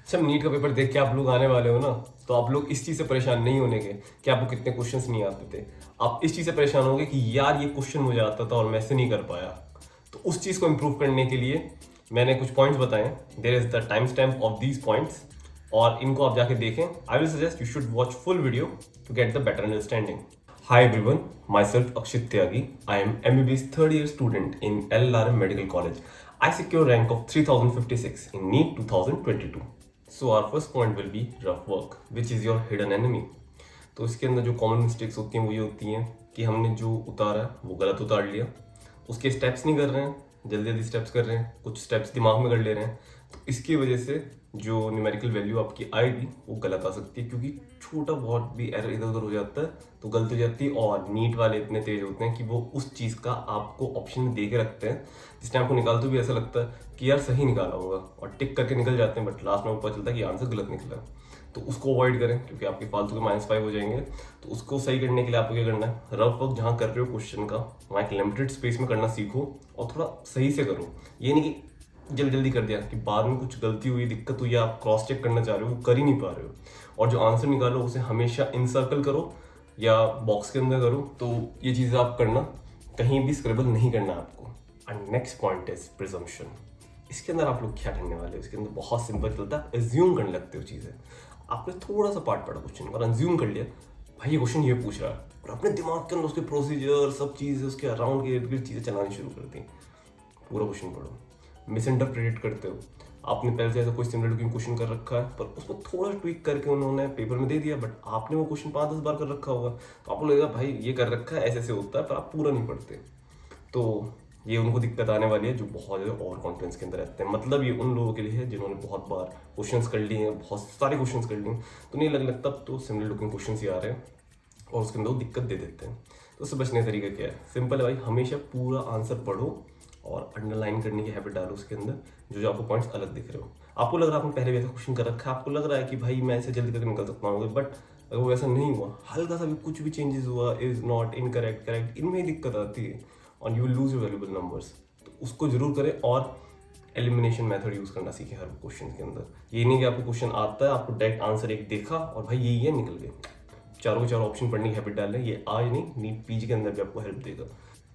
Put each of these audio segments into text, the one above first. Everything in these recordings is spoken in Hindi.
अच्छा, नीट का पेपर देख के आप लोग आने वाले हो ना, तो आप लोग इस चीज़ से परेशान नहीं होने के कि आपको कितने क्वेश्चंस नहीं आते थे। आप इस चीज़ से परेशान होगे कि यार ये क्वेश्चन मुझे आता था और मैं ऐसे नहीं कर पाया। तो उस चीज़ को इम्प्रूव करने के लिए मैंने कुछ पॉइंट्स बताए। There is the time stamp of these points, और इनको आप जाके देखें। I will suggest you should watch full video to get the better understanding. Hi everyone, myself Akshit Tyagi. I am MBBS third year student in LRM Medical College. I secure rank of 3056 in NEET 2022. So our first point will be rough work, which is your hidden enemy. तो इसके अंदर जो कॉमन मिस्टेक्स होती हैं वो ये होती हैं कि हमने जो उतारा है वो गलत उतार लिया, उसके स्टेप्स नहीं कर रहे हैं, जल्दी जल्दी स्टेप्स कर रहे हैं, कुछ स्टेप्स दिमाग में कर ले रहे हैं। तो इसकी वजह से जो न्यूमेरिकल वैल्यू आपकी आएगी वो गलत आ सकती है, क्योंकि छोटा बहुत भी एरर इधर उधर हो जाता है तो गलत हो जाती है। और नीट वाले इतने तेज होते हैं कि वो उस चीज़ का आपको ऑप्शन दे के रखते हैं, जिस टाइम को निकालते भी ऐसा लगता है कि यार सही निकाला होगा, और टिक करके निकल जाते हैं, बट लास्ट में पता चलता है कि आंसर गलत निकला। तो उसको अवॉइड करें, क्योंकि आपके फालतू के -5 हो जाएंगे। तो उसको सही करने के लिए आपको क्या करना है, रफ वर्क जहाँ कर रहे हो क्वेश्चन का, वहाँ एक लिमिटेड स्पेस में करना सीखो और थोड़ा सही से करो। ये नहीं कि जल्दी जल्दी कर दिया कि बाद में कुछ गलती हुई, दिक्कत हुई, आप क्रॉस चेक करना चाह रहे हो वो कर ही नहीं पा रहे हो। और जो आंसर निकालो उसे हमेशा इन सर्कल करो या बॉक्स के अंदर करो। तो ये चीज़ें आप करना, कहीं भी स्क्रिबल नहीं करना आपको। And next point is presumption. इसके अंदर आप लोग क्या करने वाले हो, इसके अंदर बहुत सिंपल चलता है, एज्यूम करने लगते हो चीज़ें। आपने थोड़ा सा पार्ट पढ़ा क्वेश्चन और एज्यूम कर लिया भाई ये क्वेश्चन ये पूछ रहा है, और अपने दिमाग के अंदर उसके प्रोसीजर सब चीज़ें उसके अराउंड के इर्द गिर्द चीज़ें चलानी शुरू कर दी। पूरा क्वेश्चन पढ़ो, मिस इंटरप्रेट करते हो। आपने पहले से ऐसा कोई सिमिलर लुकिंग क्वेश्चन कर रखा है, पर उसको थोड़ा ट्वीक करके उन्होंने पेपर में दे दिया, बट आपने वो क्वेश्चन 5-10 बार कर रखा होगा, तो आपको लगेगा भाई ये कर रखा है, ऐसे ऐसे होता है, पर आप पूरा नहीं पढ़ते। तो ये उनको दिक्कत आने वाली है जो बहुत ज़्यादा ओवर कॉन्फिडेंस के अंदर रहते हैं। मतलब ये उन लोगों के लिए है जिन्होंने बहुत बार क्वेश्चंस कर लिए हैं, बहुत सारे क्वेश्चंस कर लिए हैं, तो नहीं लगने लगता अब तो सिमिलर लुकिंग क्वेश्चंस ही आ रहे हैं और उसके अंदर वो दिक्कत दे देते हैं। तो उससे बचने का तरीका क्या है, सिंपल है भाई, हमेशा पूरा आंसर पढ़ो और अंडरलाइन करने की हैबिट डालो उसके अंदर, जो जो आपको पॉइंट्स अलग दिख रहे हो। आपको लग रहा है आपने पहले भी ऐसा क्वेश्चन कर रखा है, आपको लग रहा है कि भाई मैं ऐसे जल्दी करके निकल सकता हूँ, बट अगर वो ऐसा नहीं हुआ, हल्का सा भी कुछ भी चेंजेस हुआ, इज नॉट, इनकरेक्ट, करेक्ट, इनमें ही दिक्कत आती है और you will lose your valuable numbers. तो उसको जरूर करें और एलिमिनेशन मेथड यूज करना सीखें हर क्वेश्चन के अंदर। ये नहीं कि आपको क्वेश्चन आता है, आपको डायरेक्ट आंसर एक देखा और भाई यही है निकल गए। चारों के चारों ऑप्शन पढ़ने की हैबिट डाल लें, ये आज नहीं नीट पीजी के अंदर भी आपको हेल्प देगा।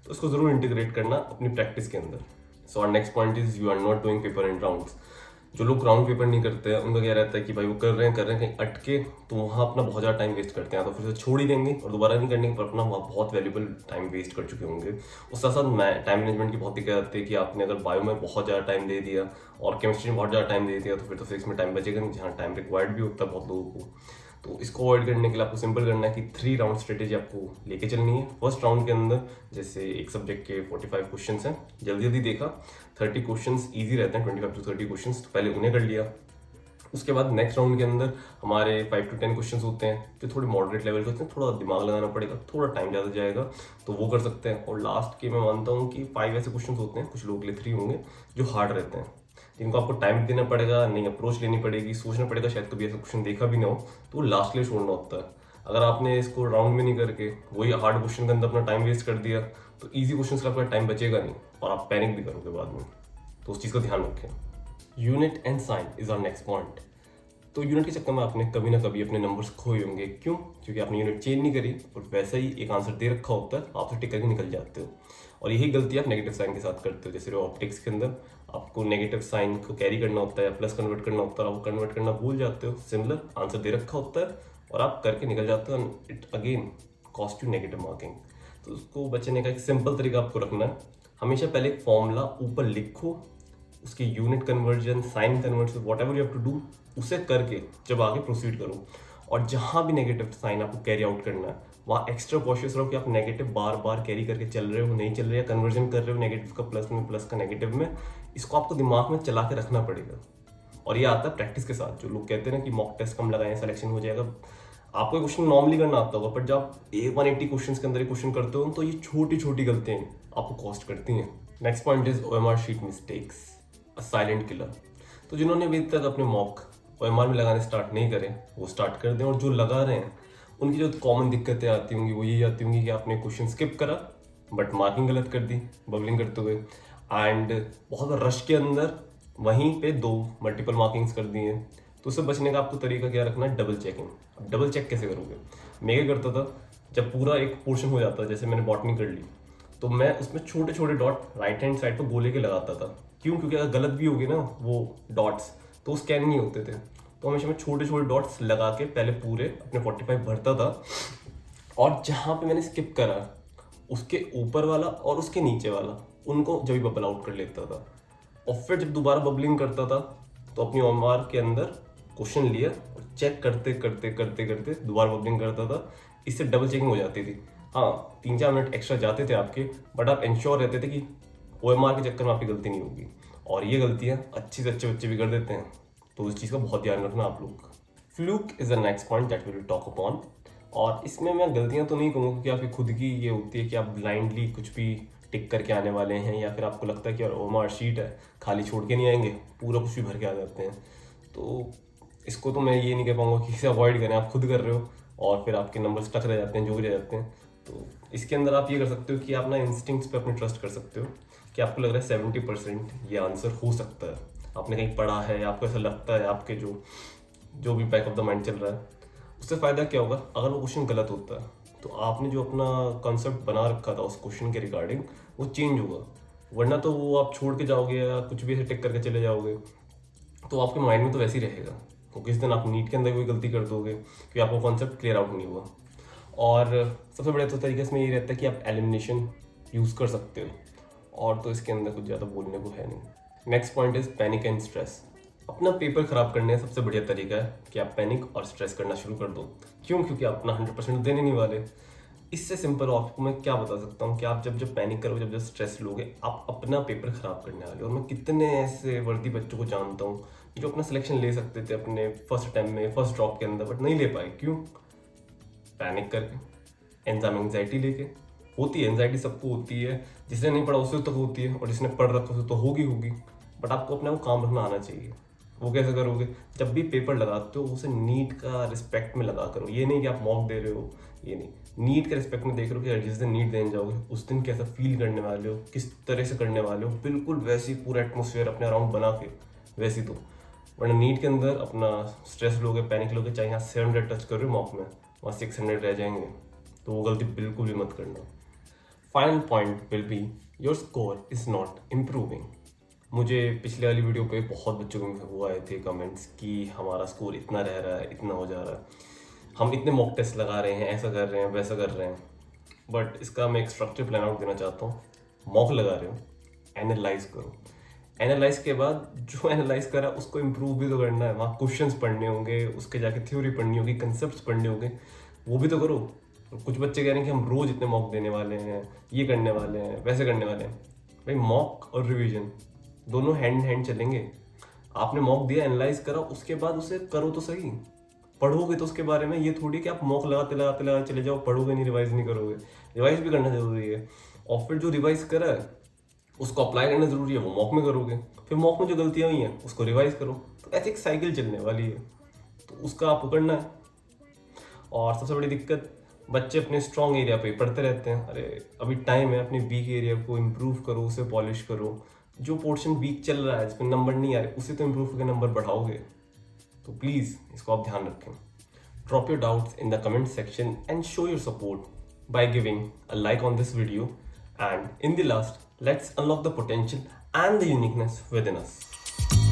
तो उसको जरूर इंटीग्रेट करना अपनी प्रैक्टिस के अंदर। So our next point is you are not doing paper in rounds. जो लोग राउंड पेपर नहीं करते हैं उनका क्या रहता है कि भाई वो कर रहे हैं कहीं अटके, तो वहाँ अपना बहुत ज़्यादा टाइम वेस्ट करते हैं, तो फिर से छोड़ ही देंगे और दोबारा नहीं करने पर अपना वहाँ बहुत वैल्यूबल टाइम वेस्ट कर चुके होंगे। उस साथ साथ टाइम मैनेजमेंट की बहुत दिक्कत आती है कि आपने अगर बायो में बहुत ज़्यादा टाइम दे दिया और केमिस्ट्री में बहुत ज़्यादा टाइम दे दिया, तो फिर तो फिजिक्स में टाइम बचेगा नहीं, जहाँ टाइम रिक्वायर्ड भी होता है बहुत लोगों को। तो इसको अवॉइड करने के लिए आपको सिंपल करना है कि 3 राउंड स्ट्रेटेजी आपको लेके चलनी है। फर्स्ट राउंड के अंदर जैसे एक सब्जेक्ट के 45 क्वेश्चन हैं, जल्दी जल्दी देखा, 30 क्वेश्चन ईजी रहते हैं, 25 to 30 क्वेश्चन, तो पहले उन्हें कर लिया। उसके बाद नेक्स्ट राउंड के अंदर हमारे 5 to 10 क्वेश्चन होते हैं जो थोड़े मॉडरेट लेवल के होते हैं, थोड़ा दिमाग लगाना पड़ेगा, थोड़ा टाइम ज़्यादा जाएगा, तो वो कर सकते हैं। और लास्ट के मैं मानता हूँ कि 5 ऐसे क्वेश्चन होते हैं, कुछ लोगों के लिए 3 होंगे जो हार्ड रहते हैं, जिनको आपको टाइम देना पड़ेगा, नई अप्रोच लेनी पड़ेगी, सोचना पड़ेगा, शायद कभी ऐसा क्वेश्चन देखा भी ना हो, तो वो लास्ट के लिए छोड़ना होता है। अगर आपने इसको राउंड में नहीं करके वही हार्ड क्वेश्चन के अंदर अपना टाइम वेस्ट कर दिया, तो ईजी क्वेश्चन का आपका टाइम बचेगा नहीं और आप पैनिक भी करोगे बाद में। तो उस चीज़ का ध्यान रखें। Unit and sign is our next point. तो यूनिट के चक्कर में आपने कभी ना कभी अपने नंबर्स खोए होंगे। क्यों? क्योंकि आपने यूनिट चेंज नहीं करी और वैसा ही एक आंसर दे रखा होता है, आप उसे टिक करके निकल जाते हो। और यही गलती आप नेगेटिव साइन के साथ करते हो। जैसे ऑप्टिक्स के अंदर आपको नेगेटिव साइन को कैरी करना होता है या प्लस कन्वर्ट करना होता है, आप कन्वर्ट करना भूल जाते हो। सिमिलर आंसर दे रखा होता है और आप करके निकल जाते हो, it again cost you negative marking. तो उसको बचने का एक सिंपल तरीका आपको रखना है, हमेशा पहले एक फॉर्मूला ऊपर लिखो, उसके unit conversion, sign conversion, whatever you have to do, उसे करके जब आगे प्रोसीड करो। और जहाँ भी नेगेटिव साइन आपको कैरी आउट करना है वहाँ एक्स्ट्रा कॉशियस रहो कि आप नेगेटिव बार बार कैरी करके चल रहे हो, नहीं चल रहे, या कन्वर्जन कर रहे हो नेगेटिव का प्लस में, प्लस का नेगेटिव में। इसको आपको दिमाग में चला के रखना पड़ेगा। और ये आता है प्रैक्टिस के साथ। जो लोग कहते हैं ना कि मॉक टेस्ट कम लगाएं सिलेक्शन हो जाएगा, आपको क्वेश्चन नॉर्मली करना आता होगा, बट जब आप 180 क्वेश्चन के अंदर एक क्वेश्चन करते हो तो ये छोटी छोटी गलतियाँ आपको कॉस्ट करती हैं। Next point is OMR sheet mistakes, a silent killer. तो जिन्होंने अभी तक अपने मॉक OMR में लगाने स्टार्ट नहीं करे वो स्टार्ट कर दें, और जो लगा रहे हैं उनकी जो कॉमन दिक्कतें आती होंगी वो यही आती होंगी कि आपने क्वेश्चन स्किप करा बट मार्किंग गलत कर दी बबलिंग करते हुए, एंड बहुत रश के अंदर वहीं पे 2 मल्टीपल मार्किंग्स कर दी हैं, तो उससे बचने का आपको तरीका क्या रखना है, डबल चेकिंग। अब डबल चेक कैसे करोगे, मैं क्या करता था, जब पूरा एक पोर्शन हो जाता, जैसे मैंने बॉटनी कर ली, तो मैं उसमें छोटे छोटे डॉट राइट हैंड साइड पर गोले के लगाता था। क्यों, क्योंकि अगर गलत भी होगी ना वो डॉट्स तो स्कैन नहीं होते थे। तो हमेशा मैं छोटे छोटे डॉट्स लगा के पहले पूरे अपने 45 भरता था, और जहाँ पे मैंने स्किप करा उसके ऊपर वाला और उसके नीचे वाला उनको जब भी बबल आउट कर लेता था। और फिर जब दोबारा बबलिंग करता था तो अपनी ओएमआर के अंदर क्वेश्चन लिया और चेक करते करते करते करते दोबारा बबलिंग करता था। इससे डबल चेकिंग हो जाती थी। हाँ, 3-4 मिनट एक्स्ट्रा जाते थे आपके, बट आप इंश्योर रहते थे कि ओएमआर के चक्कर में आपकी गलती नहीं होगी। और ये गलतियाँ अच्छे से अच्छे बच्चे भी कर देते हैं, तो उस चीज़ का बहुत ध्यान रखना आप लोग। Fluke is the next point that we will talk upon. और इसमें मैं गलतियाँ तो नहीं कहूँगा, क्योंकि आपकी खुद की ये होती है कि आप ब्लाइंडली कुछ भी टिक करके आने वाले हैं, या फिर आपको लगता है कि यार ओएमआर शीट है, खाली छोड़ के नहीं आएंगे, पूरा कुछ भी भर के आ जाते हैं। तो इसको तो मैं ये नहीं कह पाऊँगा कि इसे अवॉइड करें, आप खुद कर रहे हो और फिर आपके नंबर स्टक रह जाते हैं, जो भी रह जाते हैं। तो इसके अंदर आप ये कर सकते हो कि आप ना इंस्टिंक्ट्स पे अपने ट्रस्ट कर सकते हो कि आपको लग रहा है 70% ये आंसर हो सकता है, आपने कहीं पढ़ा है, आपको ऐसा लगता है, आपके जो भी बैक ऑफ द माइंड चल रहा है। उससे फ़ायदा क्या होगा, अगर वो क्वेश्चन गलत होता है तो आपने जो अपना कॉन्सेप्ट बना रखा था उस क्वेश्चन के रिगार्डिंग वो चेंज होगा। वरना तो वो आप छोड़ के जाओगे या कुछ भी ऐसे टिक करके चले जाओगे तो आपके माइंड में तो वैसे ही रहेगा, क्योंकि इस दिन आप नीट के अंदर कोई गलती कर दोगे कि आपका कॉन्सेप्ट क्लियर आउट नहीं हुआ। और सबसे बड़ा तो तरीका इसमें ये रहता है कि आप एलिमिनेशन यूज़ कर सकते हो, और तो इसके अंदर कुछ ज़्यादा बोलने को है नहीं। Next point is panic and stress. अपना पेपर ख़राब करने का सबसे बढ़िया तरीका है कि आप पैनिक और स्ट्रेस करना शुरू कर दो। क्यों, क्योंकि आप अपना 100% देने नहीं वाले। इससे सिंपल आपको मैं क्या बता सकता हूँ कि आप जब पैनिक करोगे, जब स्ट्रेस लोगे, आप अपना पेपर ख़राब करने वाले हो। और मैं कितने ऐसे वर्दी बच्चों को जानता हूँ जो अपना सिलेक्शन ले सकते थे अपने फर्स्ट अटैम्प्ट में, फर्स्ट ड्रॉप के अंदर, बट नहीं ले पाए। क्यों, पैनिक करके, एग्जाम एंग्जाइटी लेके। होती है एंग्जाइटी, सबको होती है, जिसने नहीं पढ़ा उसे तो होती है, और जिसने पढ़ रखा उसे तो होगी। बट आपको अपने को काम रखना आना चाहिए। वो कैसे करोगे, जब भी पेपर लगाते हो उसे नीट का रिस्पेक्ट में लगा करो। ये नहीं कि आप मॉक दे रहे हो, ये नहीं, नीट के रिस्पेक्ट में देख रहे हो कि जिस दिन नीट देने जाओगे उस दिन कैसा फील करने वाले हो, किस तरह से करने वाले हो, बिल्कुल वैसी पूरा एटमोसफियर अपने अराउंड बना के वैसी। तो वरना नीट के अंदर अपना स्ट्रेस लोगे, पैनिक लोगे, चाहे यहाँ 700 टच कर रहे हो मॉक में, वहाँ 600 रह जाएंगे। तो वो गलती बिल्कुल भी मत करना। Final point will be your score is not improving. मुझे पिछले वाली वीडियो पे बहुत बच्चों को हुआ आए थे कमेंट्स कि हमारा स्कोर इतना रह रहा है, इतना हो जा रहा है, हम इतने मॉक टेस्ट लगा रहे हैं, ऐसा कर रहे हैं, वैसा कर रहे हैं। बट इसका मैं एक स्ट्रक्चर प्लान आउट देना चाहता हूँ। मॉक लगा रहे हो, एनालाइज करो। एनालाइज के बाद जो एनालाइज करा उसको इम्प्रूव भी तो करना है। वहाँ क्वेश्चंस पढ़ने होंगे, उसके जाके थ्योरी पढ़नी होगी, कंसेप्ट्स पढ़ने होंगे, वो भी तो करो। कुछ बच्चे कह रहे हैं कि हम रोज़ इतने मॉक देने वाले हैं, ये करने वाले हैं, वैसे करने वाले हैं। भाई मॉक और रिवीजन दोनों हैंड हैंड चलेंगे। आपने मॉक दिया, एनालाइज करा, उसके बाद उसे करो तो सही। पढ़ोगे तो उसके बारे में, ये थोड़ी कि आप मॉक लगाते लगाते लगाते चले जाओ, पढ़ोगे नहीं, रिवाइज नहीं करोगे। रिवाइज भी करना जरूरी है, और फिर जो रिवाइज करा है उसको अप्लाई करना जरूरी है, वो मॉक में करोगे। फिर मॉक में जो गलतियाँ हुई हैं उसको रिवाइज करो। तो ऐसे एक साइकिल चलने वाली है, तो उसका आपको करना है। और सबसे बड़ी दिक्कत, बच्चे अपने स्ट्रॉन्ग एरिया पे पढ़ते रहते हैं। अरे अभी टाइम है, अपने वीक एरिया को इम्प्रूव करो, उसे पॉलिश करो। जो पोर्शन वीक चल रहा है, जिसमें नंबर नहीं आ रहे, उसे तो इम्प्रूव करके नंबर बढ़ाओगे। तो प्लीज़ इसको आप ध्यान रखें। Drop your doubts in the comment section and show your support by giving a like on this video, and in the last, let's unlock the potential and the uniqueness within us.